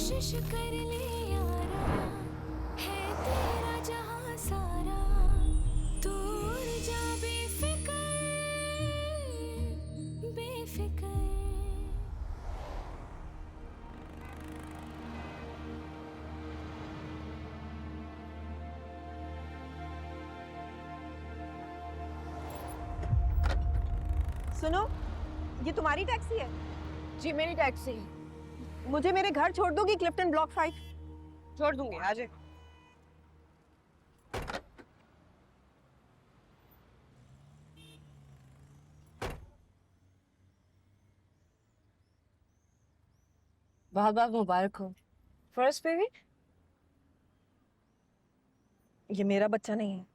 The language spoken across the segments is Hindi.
कोशिश कर ले यारा, है तेरा जहां सारा, दूर जा बेफिक्र बेफिक्र। सुनो, ये तुम्हारी टैक्सी है? जी मेरी टैक्सी। मुझे मेरे घर छोड़ दोगी क्लिफ्टन ब्लॉक 5? छोड़ दूंगी, आ जाए। बहुत बहुत मुबारक हो। First baby? ये मेरा बच्चा नहीं है।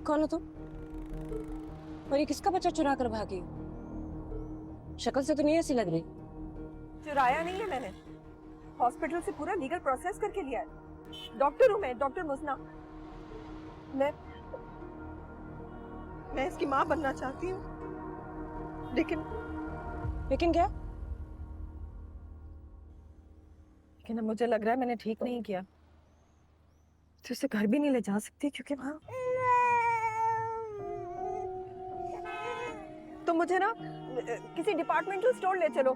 कौन हो तुम? और ये किसका बच्चा चुरा कर भागी? शक्ल से तो नहीं ऐसी लग रही। चुराया नहीं है मैंने, हॉस्पिटल से पूरा लीगल प्रोसेस करके लिया है। डॉक्टर हूँ मैं, डॉक्टर मुस्ना। मैं इसकी माँ बनना चाहती हूँ, लेकिन क्या? अब मुझे लग रहा है मैंने ठीक नहीं किया। तो उसे घर भी नहीं ले जा सकती क्योंकि वहाँ तो मुझे ना किसी डिपार्टमेंटल स्टोर ले चलो,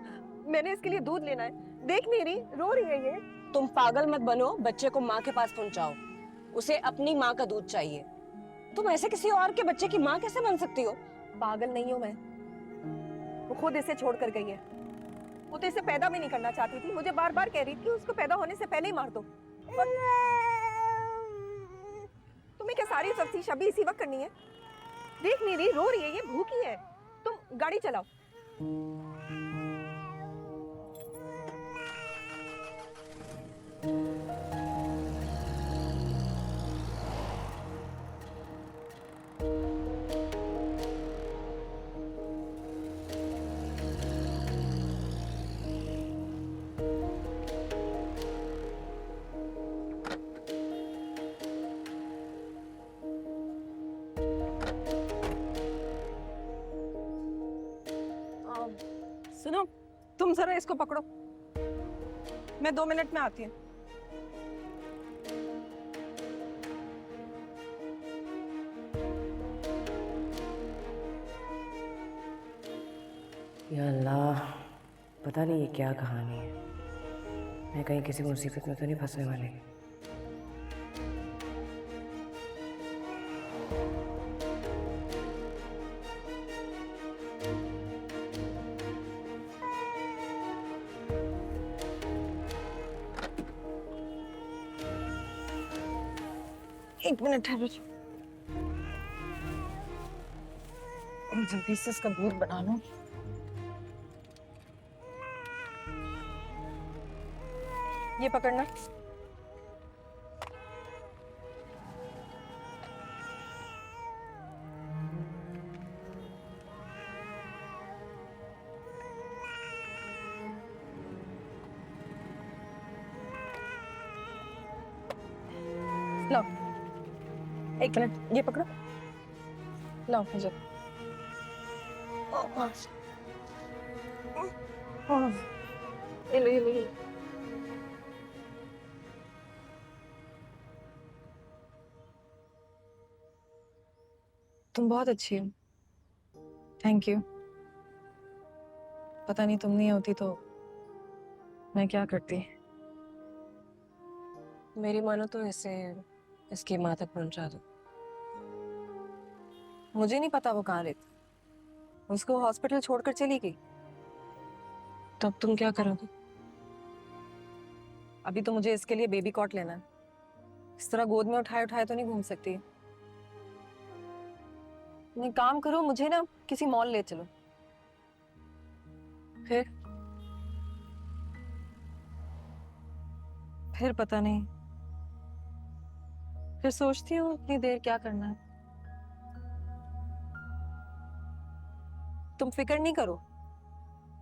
मैंने इसके लिए दूध लेना है। देख नहीं रही, रो रही है ये। तुम पागल मत बनो, बच्चे को माँ के पास पहुंचाओ। उसे अपनी माँ का दूध चाहिए। तुम ऐसे किसी और के बच्चे की माँ कैसे बन सकती हो? पागल नहीं हूँ मैं, वो खुद इसे छोड़ कर गई है। वो तो इसे पैदा भी नहीं करना चाहती थी, मुझे बार बार कह रही थी उसको पैदा होने से पहले ही मार दो। तुम्हें क्या सारी सब्जी शबी इसी वक्त करनी है? देख नहीं रही, रो रही है ये, भूखी है। तुम गाड़ी चलाओ। सुनो, तुम जरा इसको पकड़ो, मैं 2 मिनट में आती हूँ। या अल्लाह, पता नहीं ये क्या कहानी है। मैं कहीं किसी मुसीबत में तो नहीं फंसने वाली। एक मिनट ठहरो, जल्दी से इसका दूध बना लो। ये पकड़ना। लो, एक मिनट, ये पकड़ो। लो मुझे। ये लो, ये लो, ये लो। तुम बहुत अच्छी हो, थैंक यू। पता नहीं तुम नहीं होती तो मैं क्या करती। मेरी मानो तो इसे इसकी माँ तक पहुंचा दो। मुझे नहीं पता वो कहाँ रहती, उसको हॉस्पिटल छोड़कर चली गई। तब तुम क्या करोगे? अभी तो मुझे इसके लिए बेबी कॉट लेना है। इस तरह गोद में उठाए उठाए तो नहीं घूम सकती। नहीं, काम करो, मुझे ना किसी मॉल ले चलो। फिर पता नहीं, फिर सोचती हूँ इतनी देर क्या करना है। तुम फिक्र नहीं करो,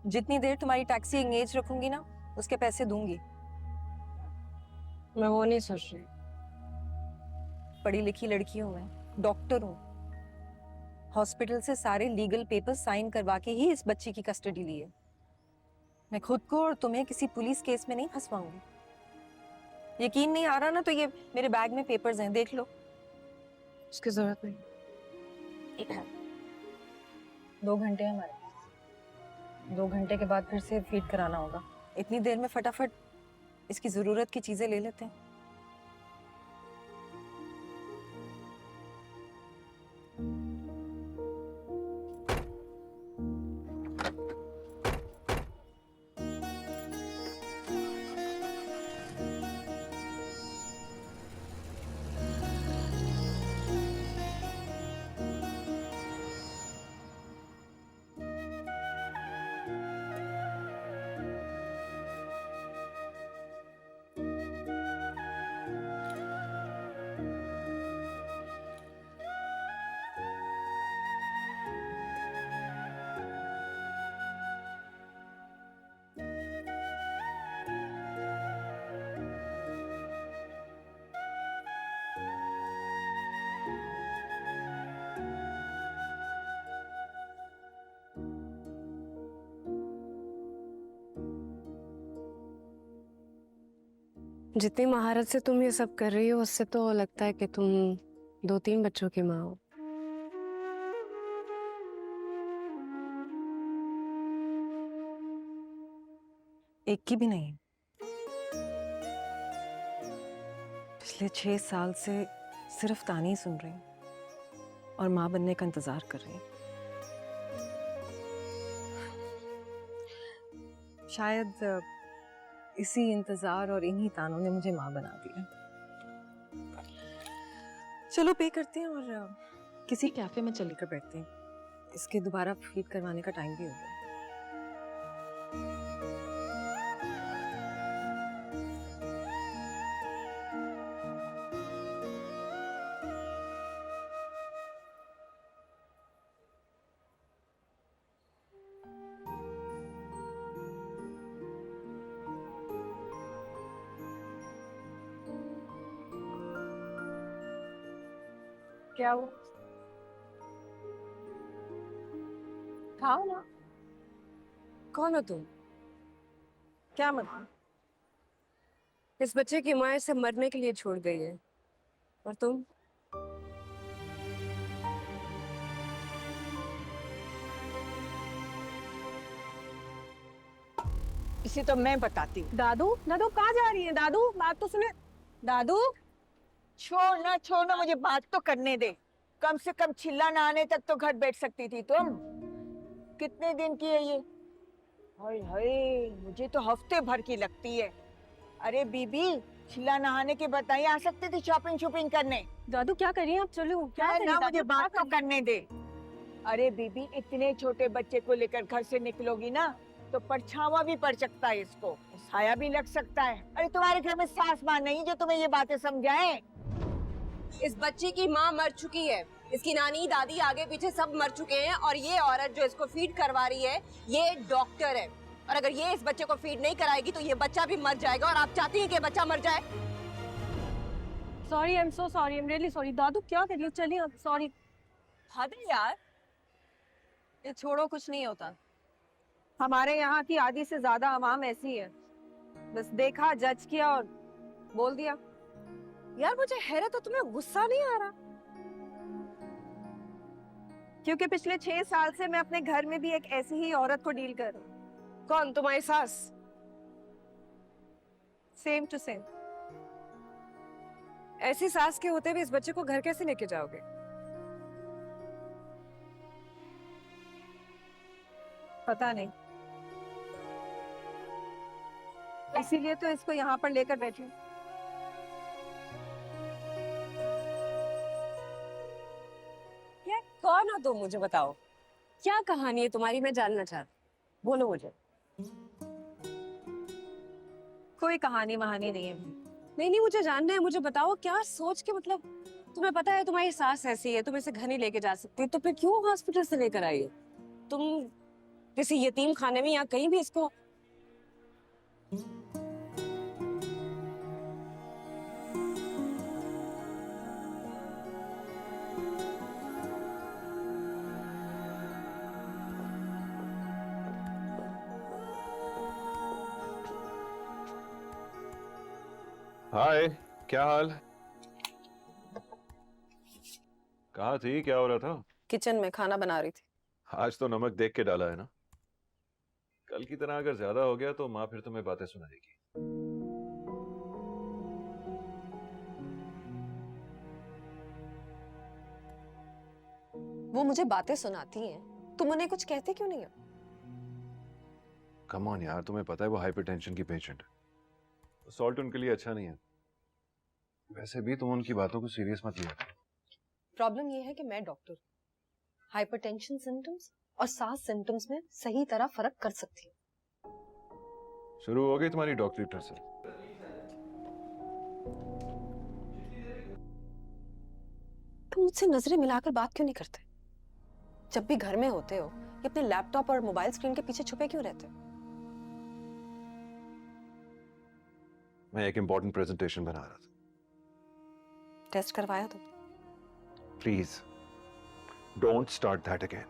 जितनी देर तुम्हारी टैक्सी एंगेज रखूंगी ना, उसके पैसे दूंगी। मैं वो नहीं सोच रही। पढ़ी लिखी लड़की हूँ, मैं डॉक्टर हूँ। हॉस्पिटल से सारे लीगल पेपर साइन करवा के ही इस बच्ची की कस्टडी ली है। मैं खुद को और तुम्हें किसी पुलिस केस में नहीं फंसवाऊंगी। यकीन नहीं आ रहा ना, तो ये मेरे बैग में पेपर्स हैं, देख लो। उसकी जरूरत नहीं। 2 घंटे हमारे पास। 2 घंटे के बाद फिर से फीड कराना होगा। इतनी देर में फटाफट इसकी जरूरत की चीजें ले लेते हैं। जितनी महारत से तुम ये सब कर रही हो उससे तो लगता है कि तुम 2-3 बच्चों की माँ हो। एक की भी नहीं। पिछले 6 साल से सिर्फ ताने ही सुन रही हूँ और माँ बनने का इंतजार कर रही हूँ। शायद इसी इंतजार और इन्हीं तानों ने मुझे माँ बना दिया। चलो पे करते हैं और किसी कैफे में चलकर बैठते हैं। इसके दोबारा फीड करवाने का टाइम भी हो गया। क्या हुआ? खाओ ना। कौन हो तुम? क्या मतलब? इस बच्चे की माँ इसे मरने के लिए छोड़ गई है और तुम? इसे तो मैं बताती हूँ। दादू, दादू कहाँ जा रही है? दादू, बात तो सुने। दादू, छोड़ ना, मुझे बात तो करने दे। कम से कम चिल्ला ना आने तक तो घर बैठ सकती थी तुम। कितने दिन की है ये? हाय हाय, मुझे तो हफ्ते भर की लगती है। अरे बीबी, चिल्ला नहाने के बताइए, आ सकती थी शॉपिंग करने। दादू क्या कर रही हैं आप? चलो क्या क्या कर रही ना, हैं? मुझे दादू, क्या बात कर तो रही हैं? करने दे। अरे बीबी, इतने छोटे बच्चे को लेकर घर से निकलोगी ना तो परछावा भी पड़ सकता है, इसको साया भी लग सकता है। अरे तुम्हारे घर में सास माँ नहीं जो तुम्हें ये बातें समझाएं? इस बच्चे की माँ मर चुकी है, इसकी नानी दादी आगे पीछे सब मर चुके हैं और ये औरत जो इसको फीड करवा रही है ये डॉक्टर है। और अगर ये इस बच्चे को फीड नहीं कराएगी तो ये बच्चा भी मर जाएगा। और आप चाहती हैं कि बच्चा मर जाए? Sorry, I am so sorry, I am really sorry. दादू क्या करिए, चलिए आप। सॉरी। हद है यार, ये छोड़ो, कुछ नहीं होता। हमारे यहाँ की आधी से ज्यादा आवाम ऐसी है, बस देखा, जज किया और बोल दिया। यार मुझे हैरत है, तुम्हें गुस्सा नहीं आ रहा? क्योंकि पिछले 6 साल से मैं अपने घर में भी एक ऐसी ही औरत को डील कर रही हूँ। कौन, तुम्हारी सास? Same to same. ऐसी सास के होते हुए इस बच्चे को घर कैसे लेके जाओगे? पता नहीं, इसीलिए तो इसको यहाँ पर लेकर बैठी हूँ। यार कौन हो तुम, मुझे बताओ। क्या कहानी है तुम्हारी, मैं जानना चाहती। बोलो मुझे। कोई कहानी वहानी नहीं है। नहीं, मुझे जानना है, मुझे बताओ क्या सोच के, मतलब तुम्हें पता है तुम्हारी सास ऐसी है, तुम इसे घर नहीं लेके जा सकती, तो फिर क्यों हॉस्पिटल से लेकर आई हो? तुम किसी यतीम खाने में या कहीं भी इसको? हाय, क्या हाल? कहाँ थी, क्या हो रहा था? किचन में खाना बना रही थी। आज तो नमक देख के डाला है ना? कल की तरह अगर ज्यादा हो गया तो माँ फिर तुम्हें बातें सुनाएगी। वो मुझे बातें सुनाती हैं, तुम उन्हें कुछ कहते क्यों नहीं हो? कम ऑन यार, तुम्हें पता है वो हाइपरटेंशन की पेशेंट है। सॉल्ट उनके लिए अच्छा नहीं है। वैसे भी तुम उनकी बातों को सीरियस मत लिया। प्रॉब्लम ये है कि मैं डॉक्टर हूँ। हाइपरटेंशन सिम्टम्स और सांस सिम्टम्स में सही तरह फर्क कर सकती हूँ। शुरू हो गई तुम्हारी डॉक्टरी टर्सर। तुम मुझसे नजरें मिलाकर बात क्यों नहीं करते? जब भी घर में होते हो ये अपने लैपटॉप और मोबाइल स्क्रीन के पीछे छुपे क्यों रहते हो? मैं एक इंपॉर्टेंट प्रेजेंटेशन बना रहा था। टेस्ट करवाया तो? Please don't start that again.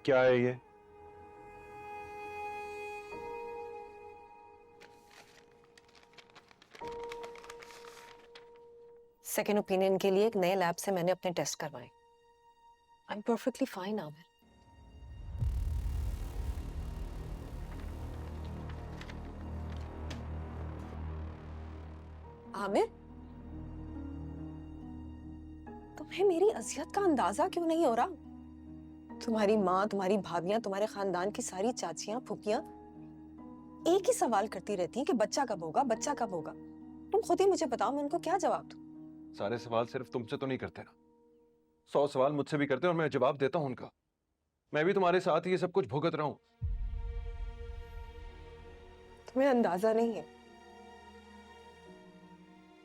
क्या है ये? सेकेंड ओपिनियन के लिए एक नए लैब से मैंने अपने टेस्ट करवाए। I am perfectly fine Aamir. Aamir, तुम्हें मेरी अजियत का अंदाजा क्यों नहीं हो रहा? तुम्हारी माँ, तुम्हारी भाभियां, तुम्हारे खानदान की सारी चाचियां, फूफियां एक ही सवाल करती रहती हैं कि बच्चा कब होगा, बच्चा कब होगा। तुम खुद ही मुझे बताओ, मैं उनको क्या जवाब दूं? सारे सवाल सिर्फ तुमसे तो नहीं करते ना। 100 सवाल मुझसे भी करते हैं और मैं जवाब देता हूं उनका। मैं भी तुम्हारे साथ ही ये सब कुछ भुगत रहा हूं। तुम्हें अंदाजा नहीं है,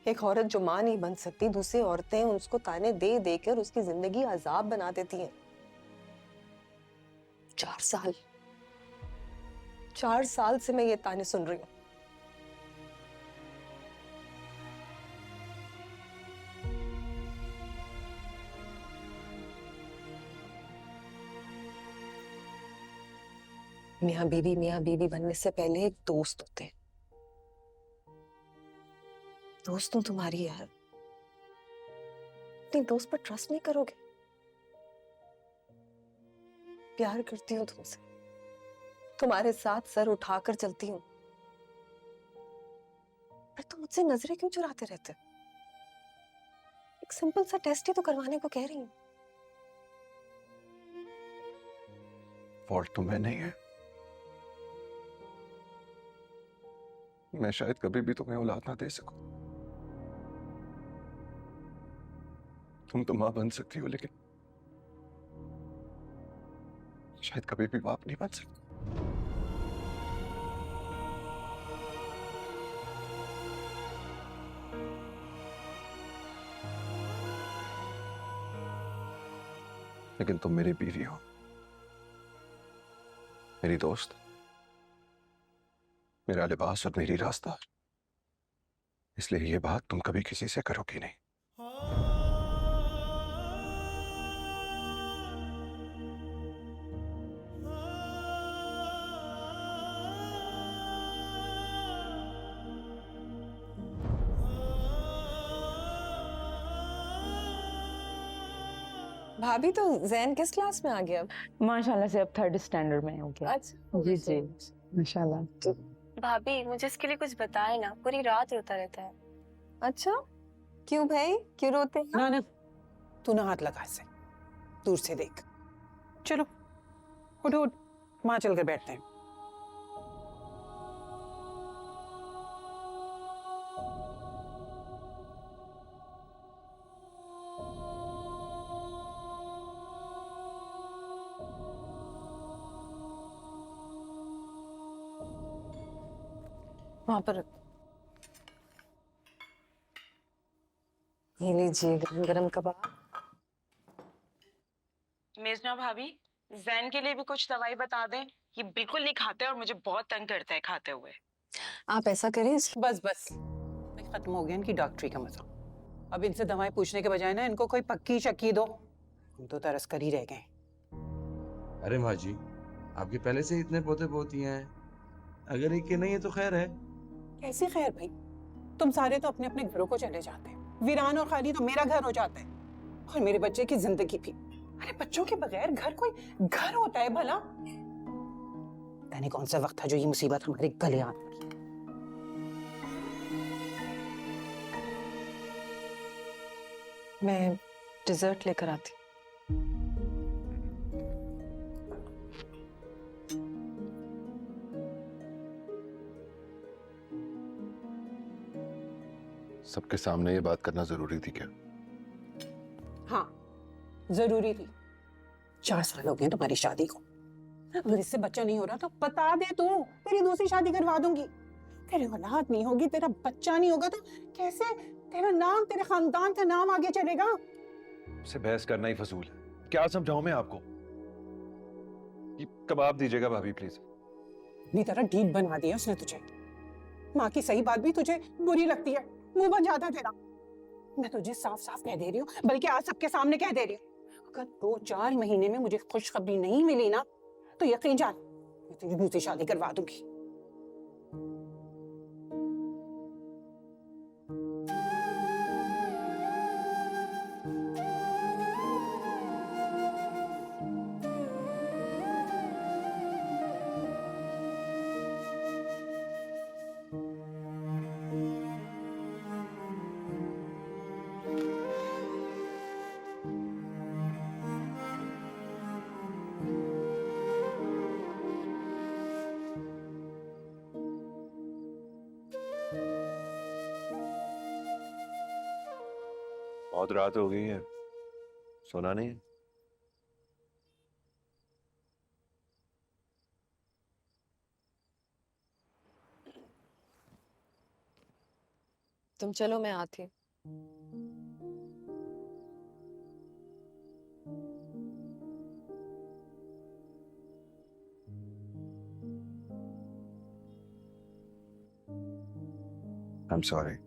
एक औरत जो मां नहीं बन सकती, दूसरी औरतें उसको ताने दे देकर उसकी जिंदगी अजाब बना देती हैं। 4 साल से मैं ये ताने सुन रही हूँ। मियाँ बीवी बनने से पहले एक दोस्त होते हैं। दोस्त हूं तुम्हारी यार, अपने दोस्त पर ट्रस्ट नहीं करोगे? प्यार करती हूँ तुमसे, तुम्हारे साथ सर उठाकर चलती हूँ, पर तुम मुझसे नजरें क्यों चुराते रहते हो? एक सिंपल सा टेस्ट ही तो करवाने को कह रही हूँ। फॉल्ट तुम्हें नहीं है। मैं शायद कभी भी तुम्हें औलाद ना दे सकूं। तुम तो मां बन सकती हो, लेकिन शायद कभी भी बाप नहीं बन सकती। लेकिन तुम मेरी बीवी हो, मेरी दोस्त, मेरा लिबास और मेरी रास्ता। इसलिए ये बात तुम कभी किसी से करोगी नहीं। भाभी, तो जैन किस क्लास में आ गया अब? माशाल्लाह से अब 3rd स्टैंडर्ड में हो गया। अच्छा जी जी माशाल्लाह। भाभी मुझे इसके लिए कुछ बताए ना, पूरी रात रोता रहता है। अच्छा, क्यों भाई, क्यों रोते हैं? ना ना, तू ना हाथ लगा इसे, दूर से देख। चलो उठो उठ, वहां चलकर बैठते हैं। वहां पर ये लीजिए गरम गरम कबाब। मेजना भाभी, जैन के लिए भी कुछ दवाई बता दें। ये बिल्कुल नहीं खाते और मुझे बहुत तंग करता है खाते हुए। आप ऐसा करें, बस बस, खत्म हो गया इनकी डॉक्टरी का मजा। अब इनसे दवाएं पूछने के बजाय ना इनको कोई पक्की शक्की दो। हम तो तरस कर ही रह गए। अरे माँ जी, आपके पहले से इतने पोते पोतियां हैं, अगर एक के नहीं है तो खैर है। कैसी खैर भाई, तुम सारे तो अपने अपने घरों को चले जाते हैं, वीरान और खाली तो मेरा घर हो जाता है, और मेरे बच्चे की जिंदगी भी। अरे बच्चों के बगैर घर कोई घर होता है भला? पता नहीं कौन सा वक्त था जो ये मुसीबत हमारे गले आ गई। मैं डिजर्ट लेकर आती। सबके सामने ये बात करना जरूरी थी क्या? हाँ, जरूरी थी। 4 साल हो गए तुम्हारी शादी को। अगर इससे बच्चा नहीं हो रहा तो बता दे तू, तेरी दूसरी शादी करवा दूंगी। तेरी औलाद नहीं होगी, तेरा बच्चा नहीं होगा तो कैसे तेरा नाम, तेरे खानदान का नाम आगे चलेगा? से बहस करना ही फजूल है। क्या समझाऊं मैं आपको? ये कबाब दीजिएगा भाभी प्लीज। इतनी तरह डीप बना दिया उसने तुझे। माँ की सही बात भी तुझे बुरी लगती है, मुंह बन जाता है तेरा। मैं तुझे साफ साफ कह दे रही हूँ, बल्कि आज सबके सामने कह दे रही हूँ, अगर 2-4 महीने में मुझे खुशखबरी नहीं मिली ना तो यकीन जान मैं तेरी दूसरी शादी करवा दूंगी। बहुत रात हो गई है, सोना नहीं है? तुम चलो, मैं आती। I'm sorry.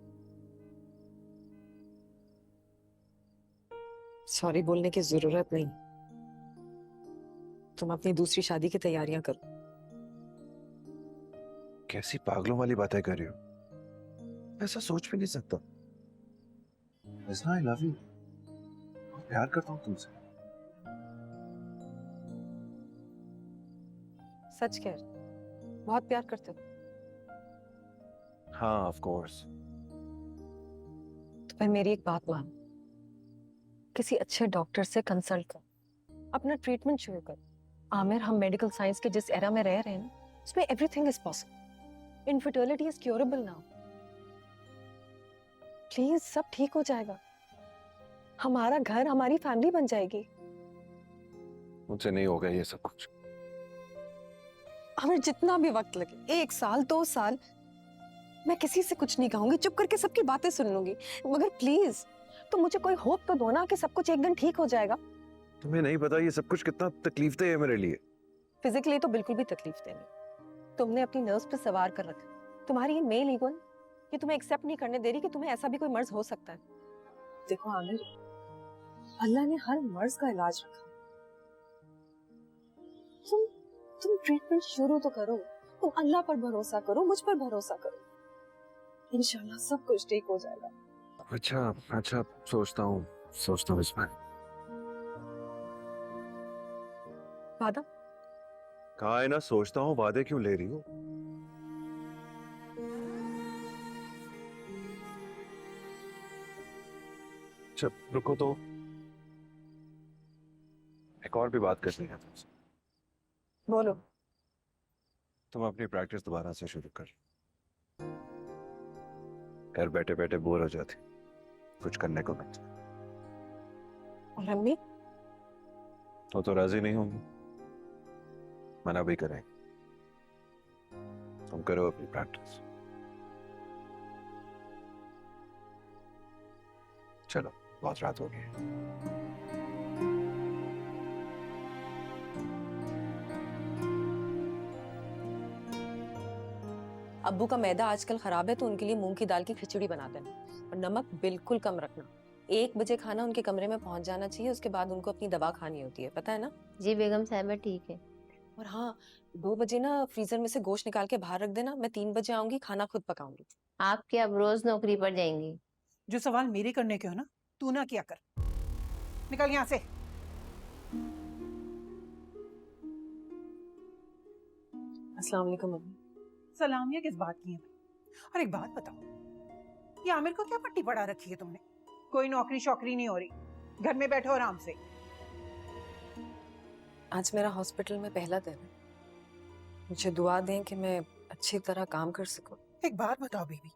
सॉरी बोलने की जरूरत नहीं। तुम अपनी दूसरी शादी की तैयारियां करो। कैसी पागलों वाली बातें कर रही हो? ऐसा सोच भी नहीं सकता। I love you. प्यार करता हूँ तुमसे। सच कह रहे, बहुत प्यार करते हो। हाँ, of course. तो फिर मेरी एक बात मान, किसी अच्छे डॉक्टर से कंसल्ट कर, अपना ट्रीटमेंट शुरू कर। आमिर, हम मेडिकल साइंस के जिस एरा में रह रहे हैं ना, उसमें everything is possible. Infertility is curable now. Please, सब ठीक हो जाएगा। हमारा घर, हमारी फैमिली बन जाएगी। मुझसे नहीं होगा ये सब कुछ। आमिर, जितना भी वक्त लगे, 1 साल 2 साल, मैं किसी से कुछ नहीं कहूंगी, चुप करके सबकी बातें सुन लूंगी, मगर प्लीज तो मुझे कोई होप तो दो ना कि सब कुछ एक दिन ठीक हो जाएगा। तुम्हें नहीं पता ये सब कुछ कितना तकलीफदेह है मेरे लिए। फिजिकली तो बिल्कुल भी तकलीफ नहीं। तुमने अपनी नर्व्स पे सवार कर रखा। तुम्हारी ये मेल ईगो ये तुम्हें एक्सेप्ट नहीं करने दे रही कि तुम्हें ऐसा भी कोई मर्ज हो सकता है। देखो आमिर, अल्लाह ने हर मर्ज का इलाज रखा। तुम ट्रीटमेंट शुरू तो करो, तुम अल्लाह पर भरोसा करो, मुझ पर भरोसा करो, इंशाल्लाह सब कुछ ठीक हो जाएगा। अच्छा, सोचता हूँ इसमें। वादा? कहा है ना सोचता हूँ, वादे क्यों ले रही हो? अच्छा रुको तो, एक और भी बात करनी है तुमसे। बोलो। तुम अपनी प्रैक्टिस दोबारा से शुरू कर। घर बैठे बैठे बोर हो जाती, कुछ करने को मिलता। और अम्मी? तो राजी नहीं होंगी, मना भी करें। तुम करो अपनी प्रैक्टिस। चलो, बहुत रात हो गई। अब्बू का मैदा आजकल खराब है तो उनके लिए मूंग की दाल की खिचड़ी बना देना और नमक बिल्कुल कम रखना। 1 बजे खाना उनके कमरे में पहुंच जाना चाहिए, उसके बाद उनको अपनी दवा खानी होती है, पता है ना? जी बेगम साहिबा ठीक है। और हाँ, 2 बजे ना फ्रीजर में से गोश्त निकाल के बाहर रख देना, मैं 3 बजे आऊंगी, खाना खुद पकाऊंगी। आप क्या अब रोज नौकरी पर जाएंगी? जो सवाल मेरे करने के हो ना, तू ना किया कर। निकल यहाँ से। अस्सलाम वालेकुम मम्मी। सलामिया किस बात की है भाई? और एक बात बताओ, ये आमिर को क्या पट्टी पड़ा रखी है तुमने? कोई नौकरी शौकरी नहीं हो रही, घर में बैठो आराम से। आज मेरा हॉस्पिटल में पहला दिन है, मुझे दुआ दें कि मैं अच्छी तरह काम कर सकूं। एक बात बताओ बेबी,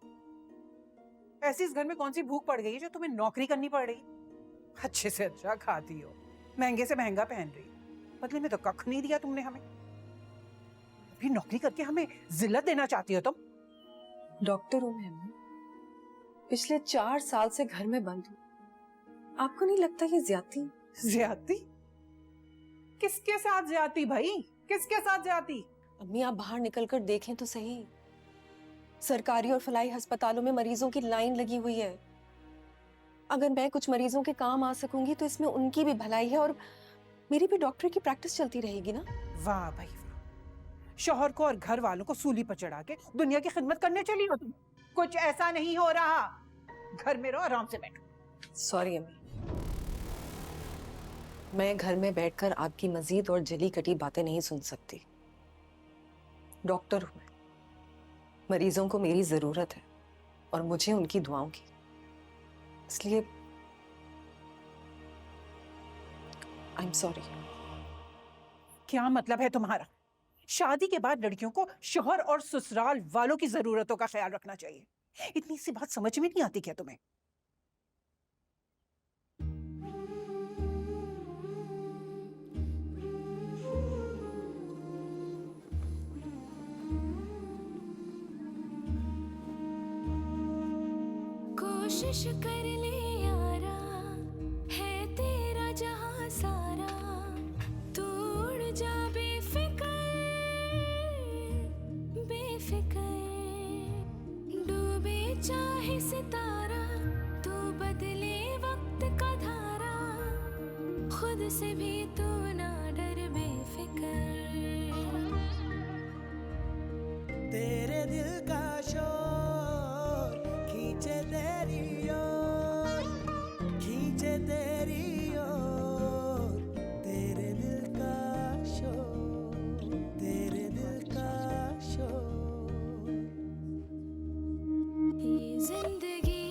ऐसी इस घर में कौन सी भूख पड़ गई है जो तुम्हें नौकरी करनी पड़ रही? अच्छे से अच्छा खाती हो, महंगे से महंगा पहन रही हो, बदले में तो कख नहीं दिया तुमने हमें। अभी नौकरी करके हमें जिल्लत देना चाहती हो तुम? डॉक्टर हूं मैं, पिछले 4 साल से घर में बंद हूं। आपको नहीं लगता ये ज्यादती? ज्यादती? किसके साथ ज्यादती भाई, किसके साथ ज्यादती? अम्मी आप बाहर निकलकर देखें तो सही, सरकारी और फलाई अस्पतालों में मरीजों की लाइन लगी हुई है। अगर मैं कुछ मरीजों के काम आ सकूंगी तो इसमें उनकी भी भलाई है और मेरी भी डॉक्टर की प्रैक्टिस चलती रहेगी ना। वाह भाई वाह, शौहर को और घर वालों को सूली पर चढ़ा के दुनिया की खिदमत करने चली हो तुम। कुछ ऐसा नहीं हो रहा, घर में रहो, आराम से बैठो। सॉरी अम्मी, मैं घर में बैठकर आपकी मजीद और जली कटी बातें नहीं सुन सकती। डॉक्टर हूं, मरीजों को मेरी जरूरत है और मुझे उनकी दुआओं की, इसलिए आई एम सॉरी। क्या मतलब है तुम्हारा? शादी के बाद लड़कियों को शौहर और ससुराल वालों की जरूरतों का ख्याल रखना चाहिए। इतनी सी बात समझ में नहीं आती क्या तुम्हें? कोशिश कर ले यारा, है तेरा जहां सारा, तू उड़ जा बेफिक्र, बेफिक्र, डूबे चाहे सितारा, तू बदले वक्त का धारा, खुद से भी तू ना डर बेफिक्र। तेरे दिल का शोर खींचे तेरी ओर, खींचे तेरी ओर, तेरे दिल का शोर, तेरे दिल का शोर। ये जिंदगी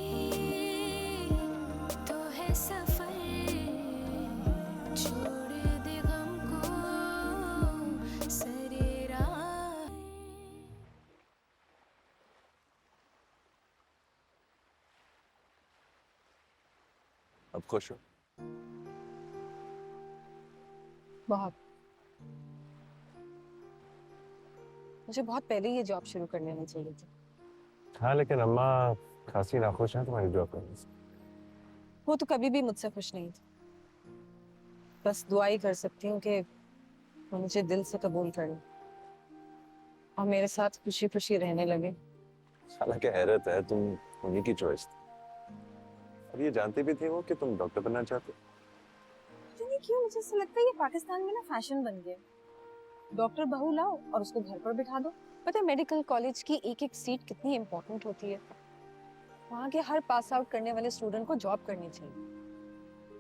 तो है सफर, छोड़ दे गम को सरे राह। अब खुश हो? बहुत। मुझे बहुत पहले ये जॉब शुरू कर लेनी चाहिए थी। हाँ लेकिन अम्मा खासी नाखुश हैं तुम्हारी जॉब करने से। वो तो कभी भी मुझसे खुश नहीं थी, बस दुआ ही कर सकती हूँ कि वो मुझे दिल से कबूल कर ले और मेरे साथ खुशी खुशी रहने लगे। हालांकि हैरत है, तुम उन्हीं की चॉइस थी और ये जानती भी थी वो कि तुम डॉक्टर बनना चाहते। पता नहीं क्यों मुझे ऐसा लगता है ये पाकिस्तान में ना फैशन बन गया, डॉक्टर बहू लाओ और उसको घर पर बिठा दो। पता है मेडिकल कॉलेज की एक एक सीट कितनी इम्पोर्टेंट होती है। वहाँ के हर पास आउट करने वाले स्टूडेंट को जॉब करनी चाहिए,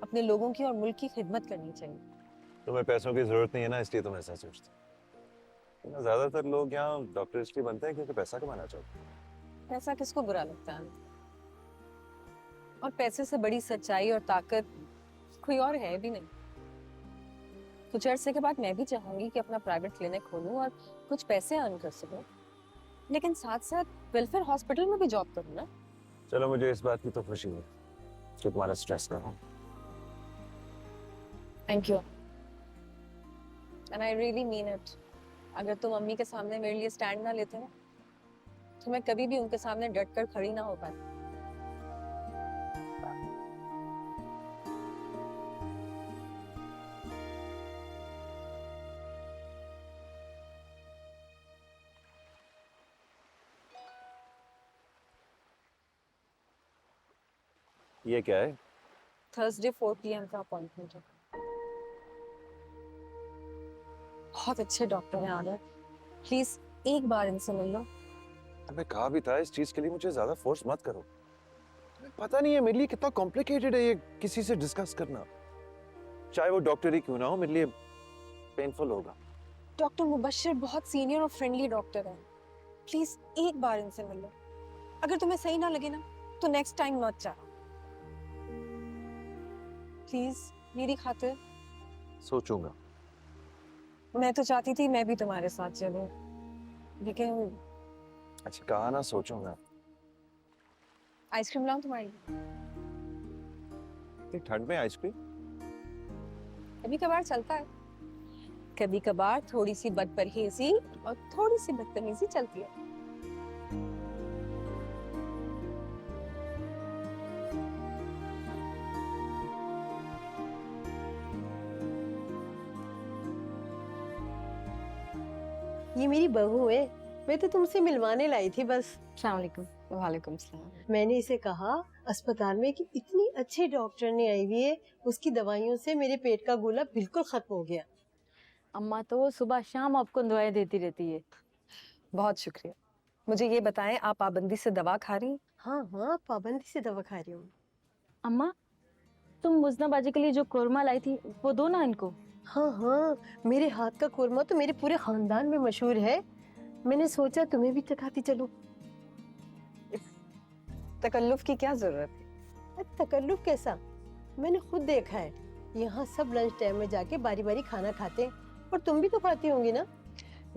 अपने लोगों की और मुल्क की खिदमत करनी चाहिए। तुम्हें पैसों की जरूरत नहीं है ना, इसलिए तुम ऐसा सोचते हो। ज्यादातर लोग यहाँ डॉक्टर इसलिए बनते हैं क्योंकि पैसा कमाना चाहते हैं। पैसा किसको बुरा लगता है, और पैसे से बड़ी सच्चाई और ताकत कोई और है भी नहीं। कुछ अरसे के बाद मैं भी चाहूंगी कि अपना प्राइवेट क्लिनिक खोलूं और कुछ पैसे अर्न कर सकूं, लेकिन साथ साथ वेलफेयर हॉस्पिटल में भी जॉब करूं ना। चलो मुझे इस बात की तो खुशी हुई कि तुम्हारा स्ट्रेस ना हो। Thank you and I really mean it. अगर तुम अम्मी के सामने मेरे लिए स्टैंड ना लेते ना तो मैं कभी भी उनके सामने डट कर खड़ी ना हो पाती। ये क्या है? थर्सडे 4 PM का अपॉइंटमेंट है। बहुत अच्छे डॉक्टर हैं आदर, प्लीज एक बार इनसे मिल लो। मैं कहा भी था इस चीज के लिए मुझे ज्यादा फोर्स मत करो। पता नहीं है मेरे लिए कितना कॉम्प्लिकेटेड है ये किसी से डिस्कस करना। चाहे वो डॉक्टर ही क्यों ना हो, मेरे लिए पेनफुल होगा। डॉक्टर मुबश्शिर बहुत सीनियर और फ्रेंडली डॉक्टर हैं, प्लीज एक बार इनसे मिल लो। अगर तुम्हें सही ना लगे ना तो नेक्स्ट टाइम मत जाओ, प्लीज मेरी खातिर। सोचूंगा। मैं तो चाहती थी मैं भी तुम्हारे साथ चलूं, लेकिन अच्छा कहा ना सोचूंगा। आइसक्रीम लाऊं तुम्हारी? इतनी ठंड में आइसक्रीम? कभी कभार चलता है, कभी कभार थोड़ी सी बदपरहेजी और थोड़ी सी बदतमीजी चलती है। ये मेरी बहू है, मैं तो तुमसे मिलवाने लाई थी बस। वालेकुम सलाम। मैंने इसे कहा अस्पताल में कि इतनी अच्छे डॉक्टर ने आई हुई है, उसकी दवाइयों से मेरे पेट का गोला बिल्कुल खत्म हो गया। अम्मा तो सुबह शाम आपको दवाएं देती रहती है। बहुत शुक्रिया। मुझे ये बताएं, आप पाबंदी से दवा खा रही हैं? हाँ हाँ, पाबंदी से दवा खा रही हूँ। अम्मा तुम मुजनाबाजी के लिए जो कोरमा लाई थी वो दो ना इनको। हाँ हाँ, मेरे हाथ का कोरमा तो मेरे पूरे खानदान में मशहूर है, मैंने सोचा तुम्हें भी चखाती चलूं। तकल्लुफ की क्या जरूरत है? तकल्लुफ कैसा, मैंने खुद देखा है, यहाँ सब लंच टाइम में जाके बारी बारी खाना खाते हैं, और तुम भी तो खाती होंगी ना?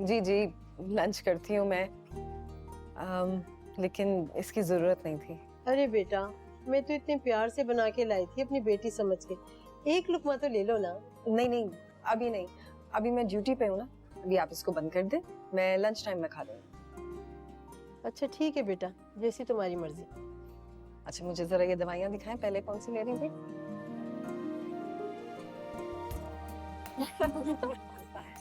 जी जी, लंच करती हूँ मैं, लेकिन इसकी जरूरत नहीं थी। अरे बेटा, मैं तो इतने प्यार से बना के लाई थी अपनी बेटी समझ के, एक लुकमा तो ले लो ना। नहीं नहीं, अभी नहीं, अभी मैं ड्यूटी पे हूँ ना, अभी आप इसको बंद कर दे, मैं लंच टाइम में खा लूँगी। अच्छा ठीक है बेटा, जैसी तुम्हारी मर्जी। अच्छा मुझे जरा ये दवाइयाँ दिखाएं, पहले कौन सी ले रही थी?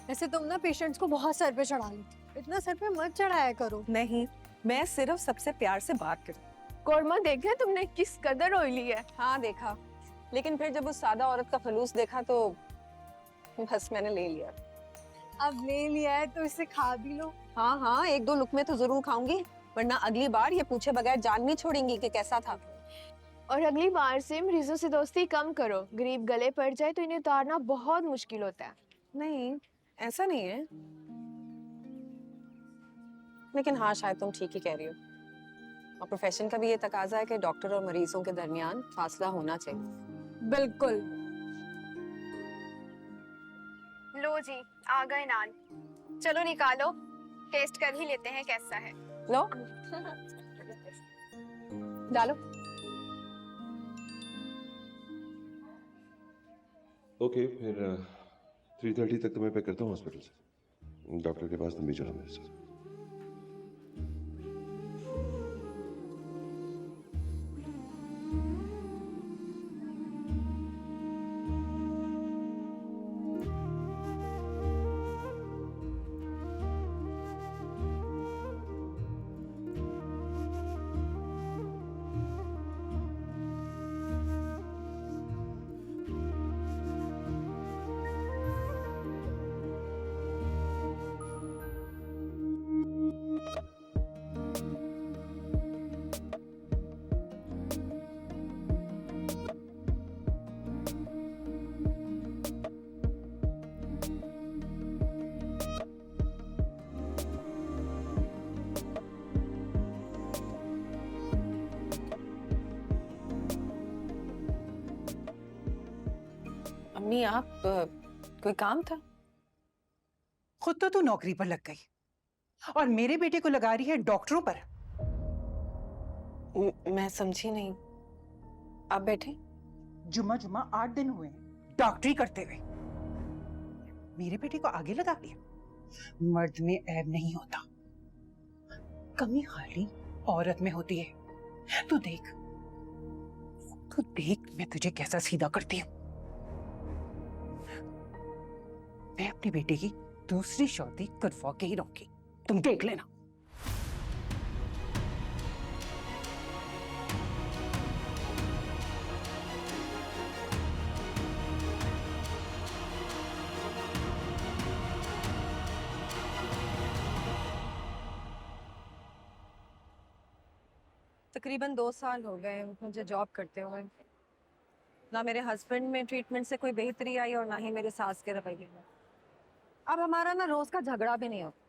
ऐसे तुम ना पेशेंट्स को बहुत सर पे चढ़ा लेती, इतना सर पे मत चढ़ाया करो। नहीं, मैं सिर्फ सबसे प्यार से बात करती। कोरमा देखा तुमने किस कदर ऑयली है? हाँ देखा, लेकिन फिर जब उस सादा औरत का खलूस देखा तो बस मैंने ले लिया। अब ले लिया है तो इसे खा भी लो। हाँ हाँ, एक दो लुकमे तो जरूर खाऊंगी, वरना अगली बार ये पूछे बगैर जान नहीं छोड़ेंगी कि कैसा था। और अगली बार से मरीजों से दोस्ती कम करो, गरीब गले पड़ जाए तो इन्हें उतारना बहुत मुश्किल होता है। नहीं, ऐसा नहीं है, लेकिन हाँ शायद तुम ठीक ही कह रही हो, और प्रोफेशन का भी ये तकाजा है कि डॉक्टर और मरीजों के दरमियान फासला होना चाहिए। बिल्कुल। लो जी, आ गए नान, चलो निकालो, टेस्ट कर ही लेते हैं कैसा है। लो डालो। ओके फिर 3:30 तक तो मैं पिक करता हूँ हॉस्पिटल से। डॉक्टर के पास तुम भी चलो मेरे साथ। अम्मी आप कोई काम था? खुद तो तू नौकरी पर लग गई और मेरे बेटे को लगा रही है डॉक्टरों पर। मैं समझी नहीं, आप बैठे। जुम्मा जुम्मा 8 दिन हुए हैं डॉक्टरी करते हुए, मेरे बेटे को आगे लगा दिया। मर्द में ऐब नहीं होता, कमी खाली औरत में होती है। तू देख मैं तुझे कैसा सीधा करती हूँ। मैं अपने बेटे की दूसरी शादी करवा के ही रहूंगी, तुम देख लेना। तकरीबन 2 साल हो गए मुझे जॉब करते हुए। ना मेरे हस्बैंड में ट्रीटमेंट से कोई बेहतरी आई और ना ही मेरे सास के रवैये में। अब हमारा ना रोज का झगड़ा भी नहीं होता,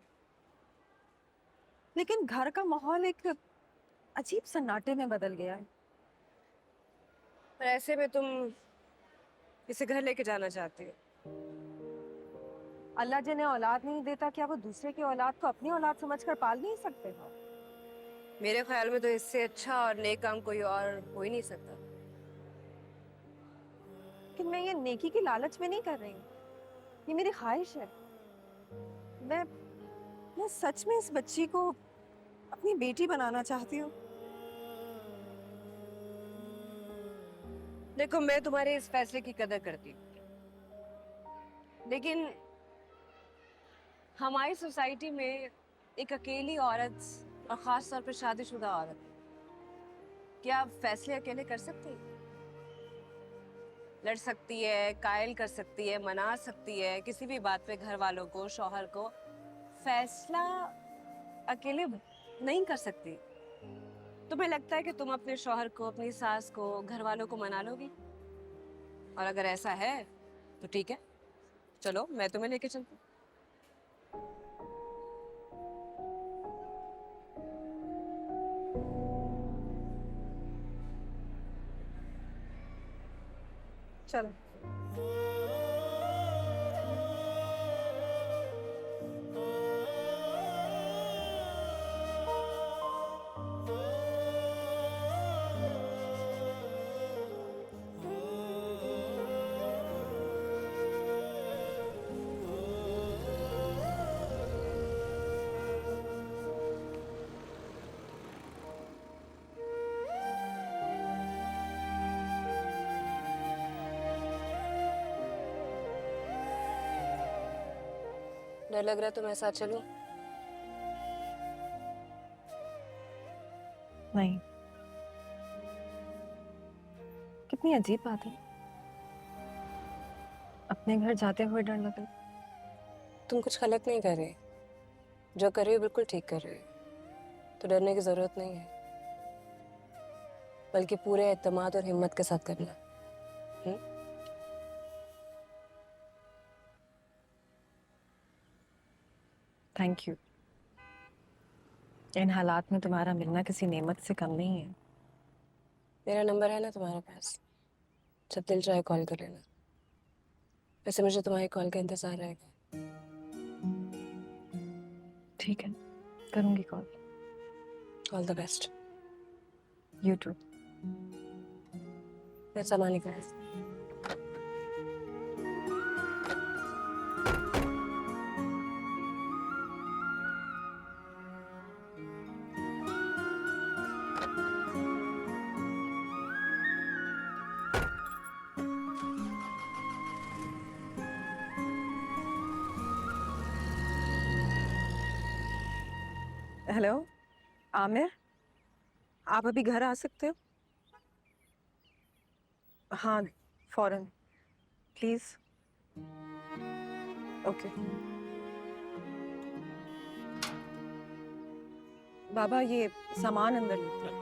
लेकिन घर का माहौल एक अजीब सन्नाटे में बदल गया है। पर ऐसे में तुम इसे घर लेके जाना चाहती हो? अल्लाह जिन्हें औलाद नहीं देता, क्या वो दूसरे की औलाद को अपनी औलाद समझकर पाल नहीं सकते हो? मेरे ख्याल में तो इससे अच्छा और नेक काम कोई और हो ही नहीं सकता। लेकिन मैं ये नेकी की लालच में नहीं कर रही हूँ, ये मेरी ख्वाहिश है। मैं सच में इस बच्ची को अपनी बेटी बनाना चाहती हूँ। देखो, मैं तुम्हारे इस फैसले की कदर करती हूँ, लेकिन हमारी सोसाइटी में एक अकेली औरत और खास तौर पर शादीशुदा औरत, क्या आप फैसले अकेले कर सकती है? लड़ सकती है, कायल कर सकती है, मना सकती है किसी भी बात पे घर वालों को, शौहर को। फैसला अकेले नहीं कर सकती। तुम्हें लगता है कि तुम अपने शौहर को, अपनी सास को, घर वालों को मना लोगी? और अगर ऐसा है तो ठीक है, चलो मैं तुम्हें लेके चलती हूँ। चलो। डर लग रहा है तो मैं साथ चलूं? नहीं, कितनी अजीब बात है, अपने घर जाते हुए डर लग रहा। तुम कुछ गलत नहीं कर रहे, जो कर रही हो बिल्कुल ठीक कर रहे हो, तो डरने की जरूरत नहीं है, बल्कि पूरे एतमाद और हिम्मत के साथ करना। Thank you. इन हालात में तुम्हारा मिलना किसी नेमत से कम नहीं है। मेरा नंबर है ना तुम्हारे पास, जब दिल चाहे कॉल कर लेना। वैसे मुझे तुम्हारी कॉल का इंतजार रहेगा। ठीक है, करूंगी call. All the best. You too. मैं सामान निकाल। हेलो आमिर, आप अभी घर आ सकते हो? हाँ, फौरन प्लीज। ओके। बाबा ये सामान अंदर रखो।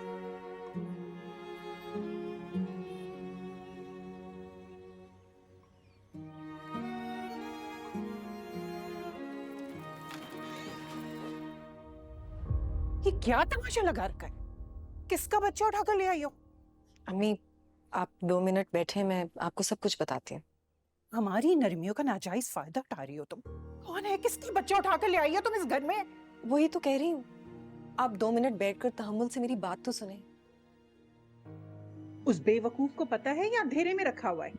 ये क्या तमाशा लगा रखा है? किसका बच्चा उठाकर ले आई हो? अम्मी आप 2 मिनट बैठे, मैं आपको सब कुछ बताती हूँ। हमारी नरमियों का नाजायज फायदा उठा रही हो तुम। कौन है, किसकी बच्चा उठाकर ले आई हो तुम इस घर में? वही तो कह रही हूँ, आप 2 मिनट बैठकर तहम्मुल से मेरी बात तो सुने। उस बेवकूफ को पता है या अंधेरे में रखा हुआ है?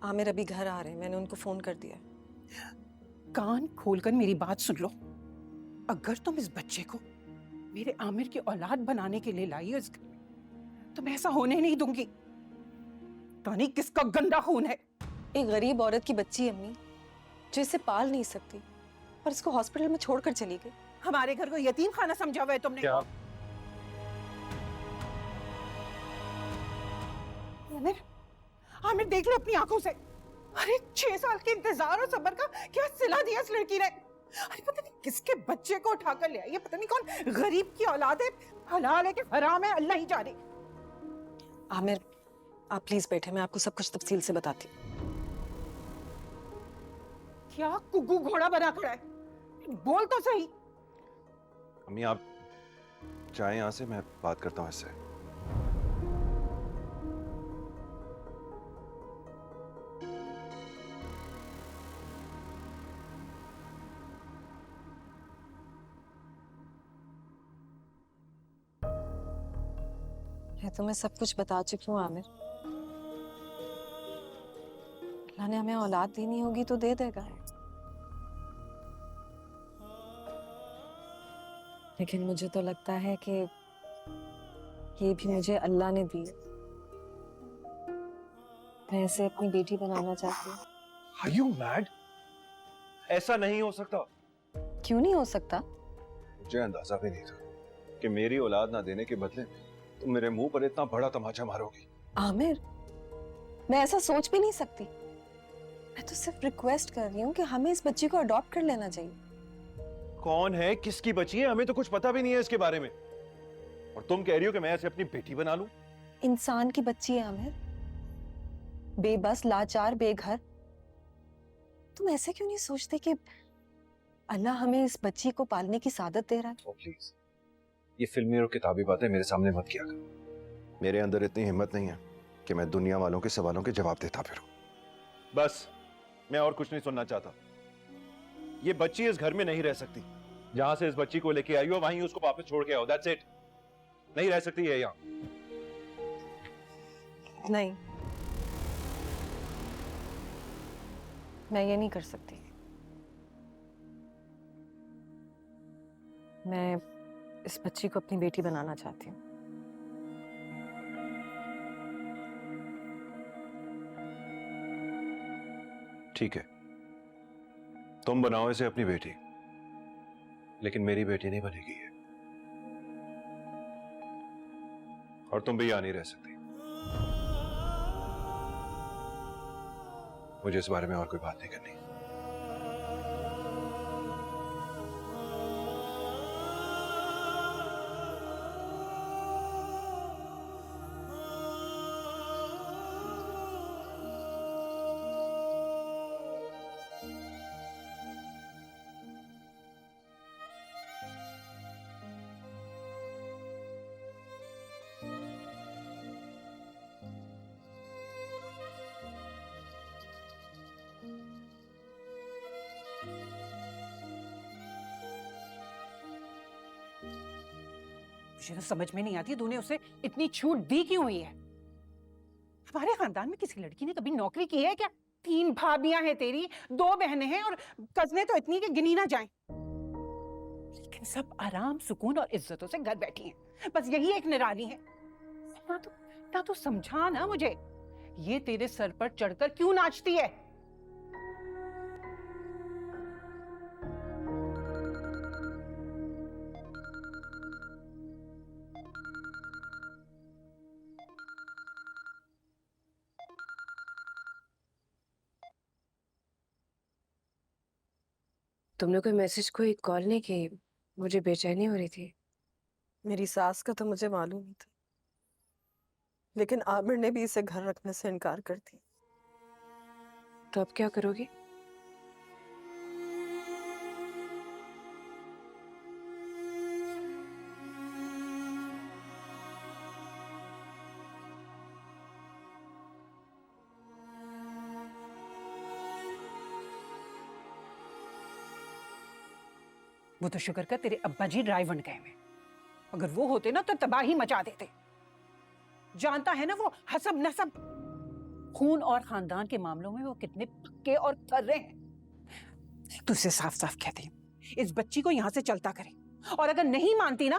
आमिर अभी घर आ रहे हैं, मैंने उनको फोन कर दिया। कान खोलकर मेरी बात सुन लो। अगर तुम इस बच्चे को मेरे आमिर की औलाद बनाने के लिए लाई हो इस घर में, तो मैं ऐसा होने नहीं दूंगी। तो नहीं किसका गंदा खून है। एक गरीब औरत की बच्ची अम्मी, जो इसे पाल नहीं सकती और इसको हॉस्पिटल में छोड़कर चली गई। हमारे घर को यतीम खाना समझा हुआ है तुमने। क्या? आमिर, आमिर देख लो अपनी आंखों से। अरे 6 साल के इंतजार और सब्र का क्या सिला दिया इस लड़की ने। अरे पता नहीं किसके बच्चे को उठाकर ले आई, ये पता नहीं कौन गरीब की औलाद है, हलाल है कि हराम है, अल्लाह ही जाने। आमिर, आप प्लीज बैठे, मैं आपको सब कुछ तफसील से बताती हूँ। क्या कुकू घोड़ा बना खड़ा है, बोल तो सही। अम्मी आप जाएं यहाँ से, मैं बात करता हूँ इससे। मैं तुम्हें सब कुछ बता चुकी हूँ आमिर। अल्लाह ने हमें औलाद देनी होगी तो दे देगा, लेकिन मुझे तो लगता है कि ये भी मुझे अल्लाह ने दी है। मैं इसे अपनी बेटी बनाना चाहती हूँ। Are you mad? ऐसा नहीं हो सकता। क्यों नहीं हो सकता? मुझे अंदाजा भी नहीं था कि मेरी औलाद ना देने के बदले तुम मेरे मुंह पर इतना बड़ा तमाचा मारोगी। आमिर, मैं ऐसा सोच भी नहीं सकती। मैं तो सिर्फ रिक्वेस्ट कर रही हूँ कि हमें इस बच्ची को अडॉप्ट कर लेना चाहिए। कौन है, किसकी बच्ची है, हमें तो कुछ पता भी नहीं है इसके बारे में, और तुम कह रही हो कि मैं इसे अपनी बेटी बना लूं? इंसान की बच्ची है आमिर, बेबस, लाचार, बेघर। तुम ऐसे क्यों नहीं सोचते कि अल्लाह हमें इस बच्ची को पालने की सादत दे रहा है? Oh, प्लीज, ये फिल्मी और किताबी बातें मेरे सामने मत किया कर। मेरे अंदर इतनी हिम्मत नहीं है कि मैं दुनिया वालों के सवालों के जवाब देता फिरूं। बस, मैं और कुछ नहीं सुनना चाहता। ये बच्ची इस घर में नहीं रह सकती। जहां से इस बच्ची को लेके आई हो वहीं उसको वापस छोड़ के आओ। That's it. नहीं रह सकती है यहाँ। नहीं, मैं ये नहीं कर सकती। मैं इस बच्ची को अपनी बेटी बनाना चाहती हूँ। ठीक है, तुम बनाओ इसे अपनी बेटी, लेकिन मेरी बेटी नहीं बनेगी ये, और तुम भी यहां नहीं रह सकती। मुझे इस बारे में और कोई बात नहीं करनी। मुझे तो समझ में नहीं आती तूने उसे इतनी छूट दी क्यों हुई है। हमारे खानदान में किसी लड़की ने कभी नौकरी की है क्या? 3 भाभियां हैं तेरी, 2 बहनें हैं और कजने तो इतनी कि गिनी ना जाएं। लेकिन सब आराम, सुकून और इज्जतों से घर बैठी हैं। बस यही एक निराली है। ना तो समझा ना मुझे, ये तेरे सर पर चढ़कर क्यों नाचती है? तुमने कोई मैसेज, कोई कॉल नहीं की? मुझे बेचैनी हो रही थी। मेरी सास का तो मुझे मालूम ही था, लेकिन आमिर ने भी इसे घर रखने से इनकार कर दिया। तो अब क्या करोगी? वो तो शुक्र कर तेरे अब्बा जी ड्राइव बन गए में, अगर वो होते ना तो तबाही मचा देते। जानता है ना वो हसब नसब, खून और खानदान के मामलों में वो कितने पक्के और कर्रे हैं। तुझसे साफ साफ कहती हूँ, इस बच्ची को यहां से चलता करे, और अगर नहीं मानती ना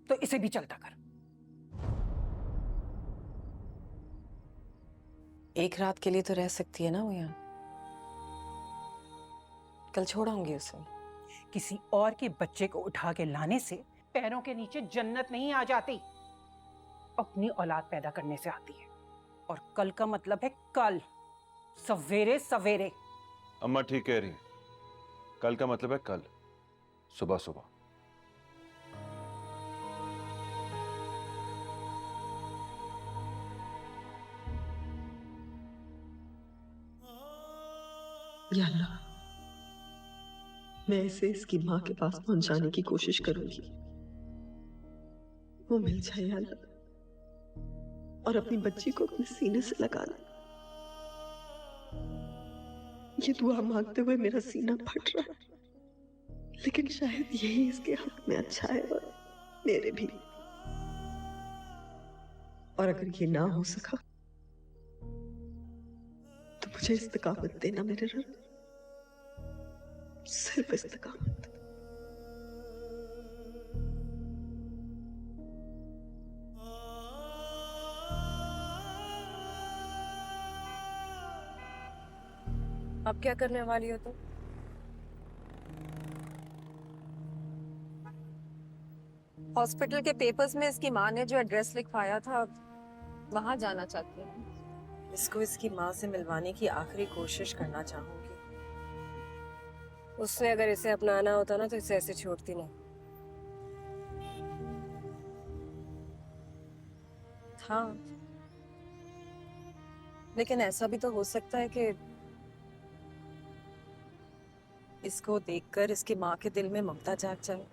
तो इसे भी चलता कर। एक रात के लिए तो रह सकती है ना वो यहाँ। कल छोड़ाऊंगी उसे। किसी और के बच्चे को उठा के लाने से पैरों के नीचे जन्नत नहीं आ जाती, अपनी औलाद पैदा करने से आती है। और कल का मतलब है कल, सवेरे सवेरे। अम्मा ठीक कह रही है, कल का मतलब है कल, सुबह सुबह। या अल्लाह, मैं इसे इसकी माँ के पास पहुंचाने की कोशिश करूंगी, वो मिल जाए या अल्लाह, और अपनी बच्ची को अपने सीने से लगा ले। ये दुआ मांगते हुए मेरा सीना फट रहा है, लेकिन शायद यही इसके हक में अच्छा है और मेरे भी। और अगर ये ना हो सका तो मुझे इस्तिकामत देना मेरे रब, सिर्फ इस्तिकामत। अब क्या करने वाली हो तुम? हॉस्पिटल के पेपर्स में इसकी माँ ने जो एड्रेस लिखवाया था, वहां जाना चाहती हूँ। इसको इसकी माँ से मिलवाने की आखिरी कोशिश करना चाहूंगी। उसने अगर इसे अपनाना होता ना तो इसे ऐसे छोड़ती नहीं। हाँ, लेकिन ऐसा भी तो हो सकता है कि इसको देखकर इसकी माँ के दिल में ममता जाग जाए।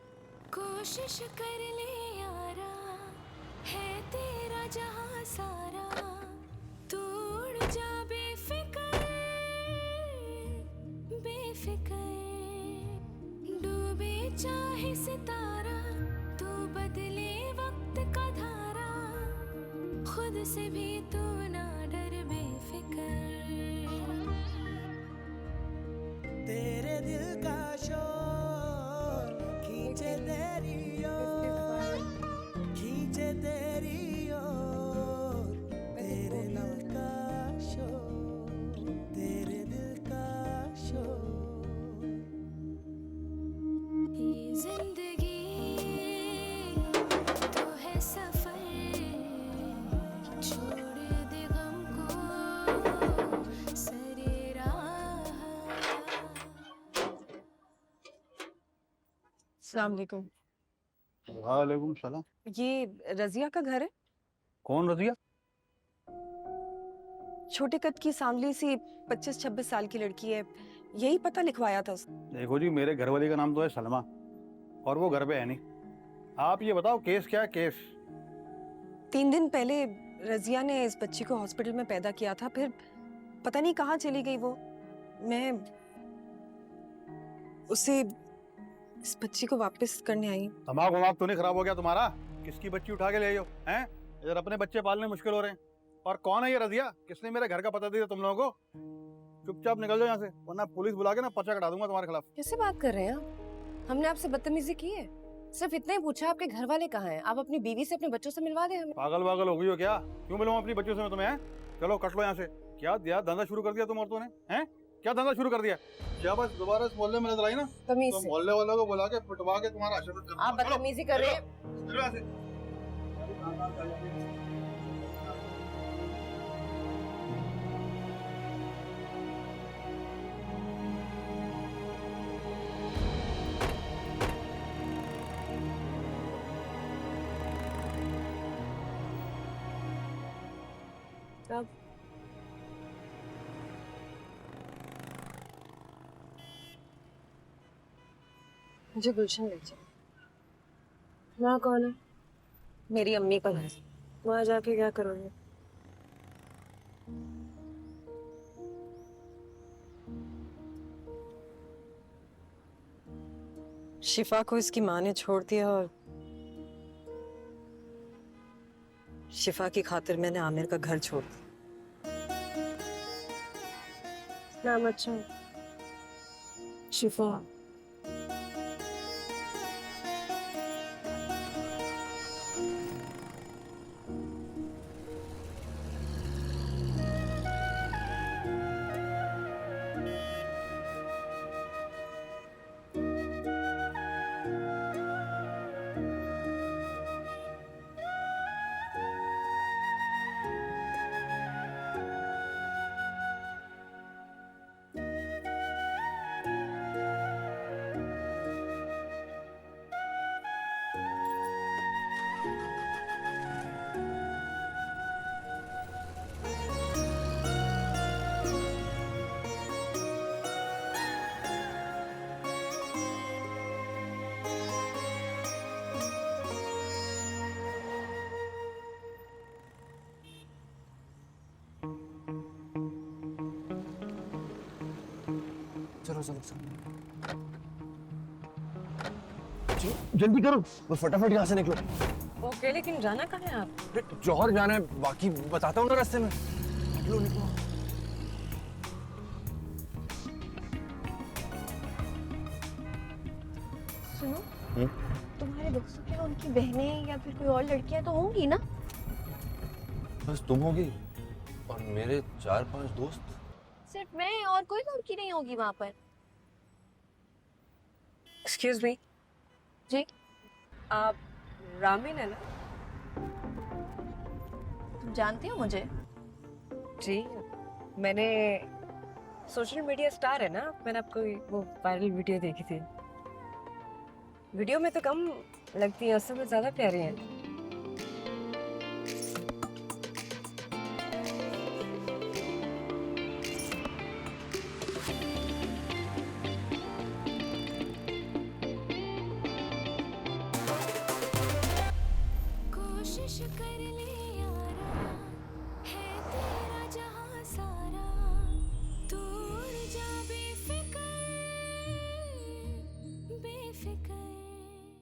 कोशिश कर ले यारा, है तेरा जहां सारा, तू उड़ जा बेफिक्र, बेफिक्र, डूबे चाहे सितारा, तू बदले वक्त का धारा, खुद से भी तू ना डर बेफिक्र। तेरे दिल का शोर खींचे तेरी ओर, खींचे तेरी ओर, तेरे दिल का शोर, तेरे दिल का शोर। ये जिंदगी तो है सफर, छोड़ दे गम को सरे राह। अस्सलाम वालेकुम। वालेकुम सलाम। ये रजिया का घर है? कौन रजिया? छोटे कद की सांवली सी 25-26 साल की लड़की है, यही पता लिखवाया था उसने। देखो जी, मेरे घर वाली का नाम तो है सलमा और वो घर पे है नहीं। आप ये बताओ केस क्या है? केस 3 दिन पहले रजिया ने इस बच्ची को हॉस्पिटल में पैदा किया था, फिर पता नहीं कहाँ चली गई वो। मैं उसे इस बच्ची को वापस करने आई। दिमाग वमाग तो नहीं खराब हो गया तुम्हारा? किसकी बच्ची उठा के ले आई हो हैं? इधर अपने बच्चे पालने मुश्किल हो रहे हैं। और कौन है ये रजिया? किसने मेरे घर का पता दिया तुम लोगों को? चुपचाप निकल जाओ यहाँ से, वरना पुलिस बुला के ना पर्चा कटा दूंगा तुम्हारे खिलाफ। कैसे बात कर रहे हैं आप? हमने आपसे बदतमीजी की है? सिर्फ इतना ही पूछा आपके घर वाले कहाँ हैं? आप अपनी बीवी से अपने बच्चों से मिलवा दें हमें। पागल वागल हो गई हो क्या? क्यों मिलूं अपनी बच्चों से मैं तुम्हें? चलो कट लो यहाँ से। क्या दिया धंधा शुरू कर दिया तुम औरतों ने? हैं? क्या धंधा शुरू कर दिया? क्या बस दोबारा इस मोहल्ले में नजर आई ना तो मोहल्ले वालों को बुला के पिटवा के तुम्हारा आशीर्वाद कर दूंगा। आप बदतमीजी कर रहे हैं। चलो यहाँ से। अब मुझे गुलशन ले जाओ। वहाँ कौन है? मेरी अम्मी का घर। वहाँ जाके क्या करोगे? शिफा को इसकी माँ ने छोड़ दिया और शिफा की खातिर मैंने आमिर का घर छोड़ दिया। नाम अच्छा है, शिफा। जल्दी करो, वो फटाफट यहाँ से निकलो। ओके, लेकिन जाना कहाँ है आप? जौहर जाना है, बाकी बताता हूँ ना रास्ते में। निकलो निकलो। सुनो, तुम्हारे दोस्तों के उनकी बहनें या फिर कोई और लड़कियां तो होंगी ना? बस तुम होगी और मेरे 4-5 दोस्त। सिर्फ मैं और कोई लड़की नहीं होगी वहां पर? Excuse me. जी? आप रामिन है ना? तुम जानती हो मुझे? जी, मैंने सोशल मीडिया स्टार है ना, मैंने आपको वो वायरल वीडियो देखी थी। वीडियो में तो कम लगती है, असल में ज्यादा प्यारी हैं।